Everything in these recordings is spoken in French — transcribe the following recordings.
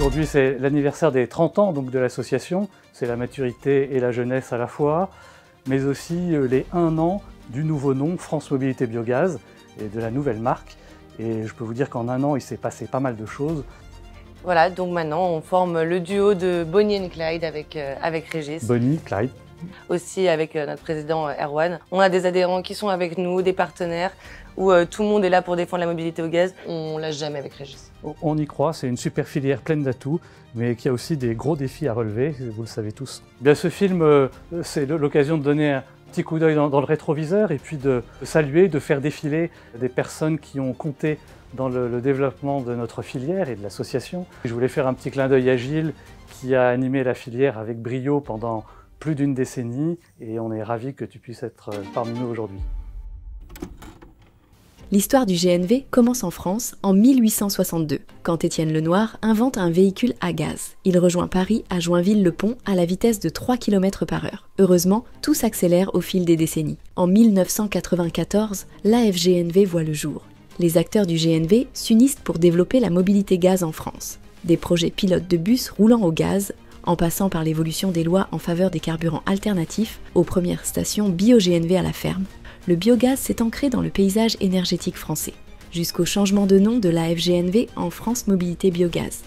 Aujourd'hui, c'est l'anniversaire des 30 ans donc, de l'association. C'est la maturité et la jeunesse à la fois, mais aussi les 1 an du nouveau nom France Mobilité Biogaz et de la nouvelle marque. Et je peux vous dire qu'en 1 an, il s'est passé pas mal de choses. Voilà, donc maintenant on forme le duo de Bonnie et Clyde avec Régis. Bonnie, Clyde. Aussi avec notre président Erwan. On a des adhérents qui sont avec nous, des partenaires, où tout le monde est là pour défendre la mobilité au gaz. On lâche jamais avec Régis. On y croit, c'est une super filière pleine d'atouts, mais qui a aussi des gros défis à relever, vous le savez tous. Bien, ce film, c'est l'occasion de donner un petit coup d'œil dans le rétroviseur et puis de saluer, de faire défiler des personnes qui ont compté dans le développement de notre filière et de l'association. Je voulais faire un petit clin d'œil à Gilles qui a animé la filière avec brio pendant plus d'1 décennie et on est ravis que tu puisses être parmi nous aujourd'hui. L'histoire du GNV commence en France en 1862, quand Étienne Lenoir invente un véhicule à gaz. Il rejoint Paris à Joinville-le-Pont à la vitesse de 3 km/h. Heureusement, tout s'accélère au fil des décennies. En 1994, l'AFGNV voit le jour. Les acteurs du GNV s'unissent pour développer la mobilité gaz en France. Des projets pilotes de bus roulant au gaz, en passant par l'évolution des lois en faveur des carburants alternatifs, aux premières stations bio-GNV à la ferme, le biogaz s'est ancré dans le paysage énergétique français, jusqu'au changement de nom de la FGNV en France Mobilité Biogaz,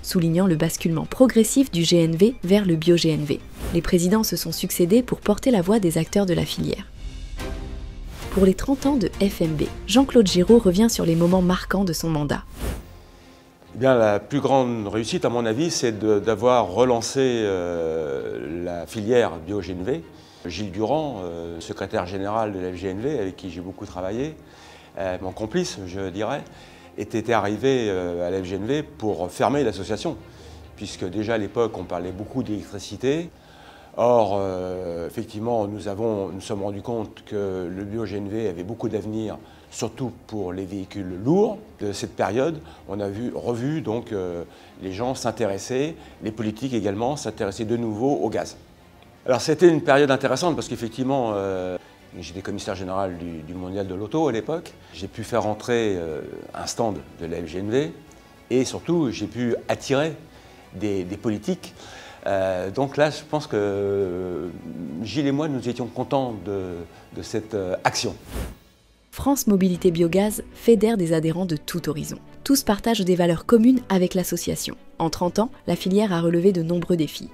soulignant le basculement progressif du GNV vers le bio-GNV. Les présidents se sont succédés pour porter la voix des acteurs de la filière. Pour les 30 ans de FMB, Jean-Claude Giraud revient sur les moments marquants de son mandat. Eh bien, la plus grande réussite, à mon avis, c'est d'avoir relancé la filière bio-GNV. Gilles Durand, secrétaire général de la FGNV, avec qui j'ai beaucoup travaillé, mon complice, je dirais, était arrivé à la FGNV pour fermer l'association, puisque déjà à l'époque, on parlait beaucoup d'électricité. Or, effectivement, nous sommes rendus compte que le bio-GNV avait beaucoup d'avenir, surtout pour les véhicules lourds. De cette période, on a revu donc, les gens s'intéresser, les politiques également, s'intéresser de nouveau au gaz. Alors c'était une période intéressante parce qu'effectivement, j'étais commissaire général du mondial de l'auto à l'époque. J'ai pu faire entrer un stand de la FGNV et surtout j'ai pu attirer des politiques. Donc là, je pense que Gilles et moi, nous étions contents de cette action. France Mobilité Biogaz fédère des adhérents de tout horizon. Tous partagent des valeurs communes avec l'association. En 30 ans, la filière a relevé de nombreux défis.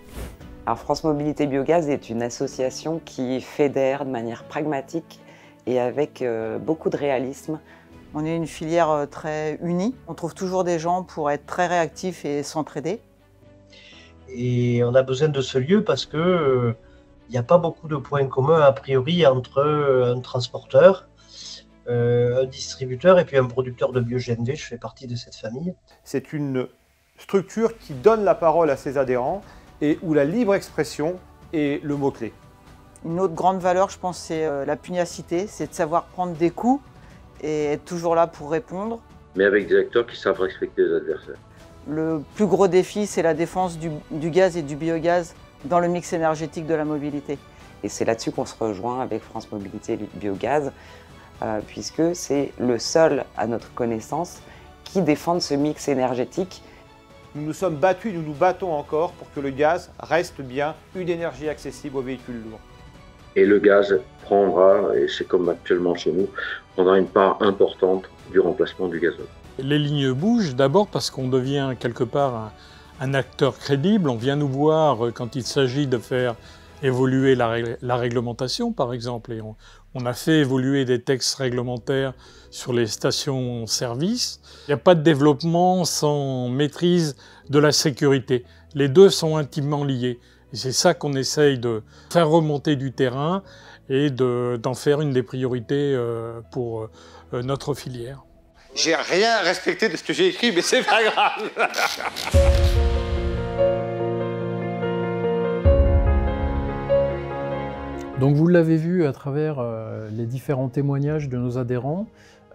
Alors France Mobilité Biogaz est une association qui fédère de manière pragmatique et avec beaucoup de réalisme. On est une filière très unie. On trouve toujours des gens pour être très réactifs et s'entraider. Et on a besoin de ce lieu parce que il n'y a pas beaucoup de points communs a priori entre un transporteur, un distributeur et puis un producteur de bio-GNV. Je fais partie de cette famille. C'est une structure qui donne la parole à ses adhérents et où la libre expression est le mot-clé. Une autre grande valeur, je pense, c'est la pugnacité, c'est de savoir prendre des coups et être toujours là pour répondre. Mais avec des acteurs qui savent respecter les adversaires. Le plus gros défi, c'est la défense du gaz et du biogaz dans le mix énergétique de la mobilité. Et c'est là-dessus qu'on se rejoint avec France Mobilité Biogaz, puisque c'est le seul, à notre connaissance, qui défend ce mix énergétique. Nous nous sommes battus, nous nous battons encore pour que le gaz reste bien une énergie accessible aux véhicules lourds. Et le gaz prendra, et c'est comme actuellement chez nous, prendra une part importante du remplacement du gazole. Les lignes bougent d'abord parce qu'on devient quelque part un acteur crédible. On vient nous voir quand il s'agit de faire évoluer la réglementation, par exemple. Et on a fait évoluer des textes réglementaires sur les stations-service. Il n'y a pas de développement sans maîtrise de la sécurité. Les deux sont intimement liés. Et c'est ça qu'on essaye de faire remonter du terrain et d'en faire une des priorités pour notre filière. J'ai rien respecté de ce que j'ai écrit, mais c'est pas grave. Donc vous l'avez vu à travers les différents témoignages de nos adhérents,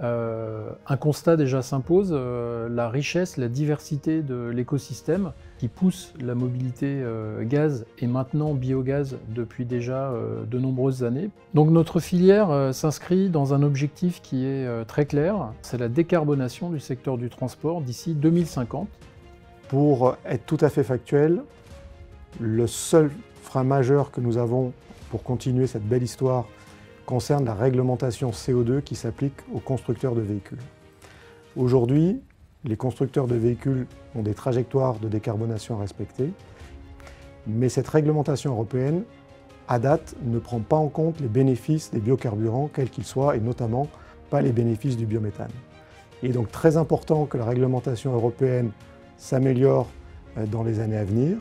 un constat déjà s'impose, la richesse, la diversité de l'écosystème qui pousse la mobilité gaz et maintenant biogaz depuis déjà de nombreuses années. Donc notre filière s'inscrit dans un objectif qui est très clair, c'est la décarbonation du secteur du transport d'ici 2050. Pour être tout à fait factuel, le seul frein majeur que nous avons pour continuer cette belle histoire concerne la réglementation CO2 qui s'applique aux constructeurs de véhicules. Aujourd'hui, les constructeurs de véhicules ont des trajectoires de décarbonation à respecter, mais cette réglementation européenne, à date, ne prend pas en compte les bénéfices des biocarburants, quels qu'ils soient, et notamment pas les bénéfices du biométhane. Il est donc très important que la réglementation européenne s'améliore dans les années à venir.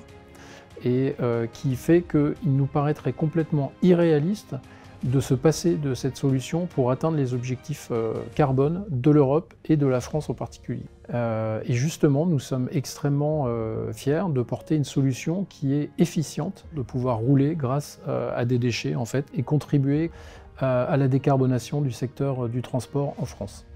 Et qui fait qu'il nous paraîtrait complètement irréaliste de se passer de cette solution pour atteindre les objectifs carbone de l'Europe et de la France en particulier. Et justement, nous sommes extrêmement fiers de porter une solution qui est efficiente, de pouvoir rouler grâce à des déchets en fait, et contribuer à la décarbonation du secteur du transport en France.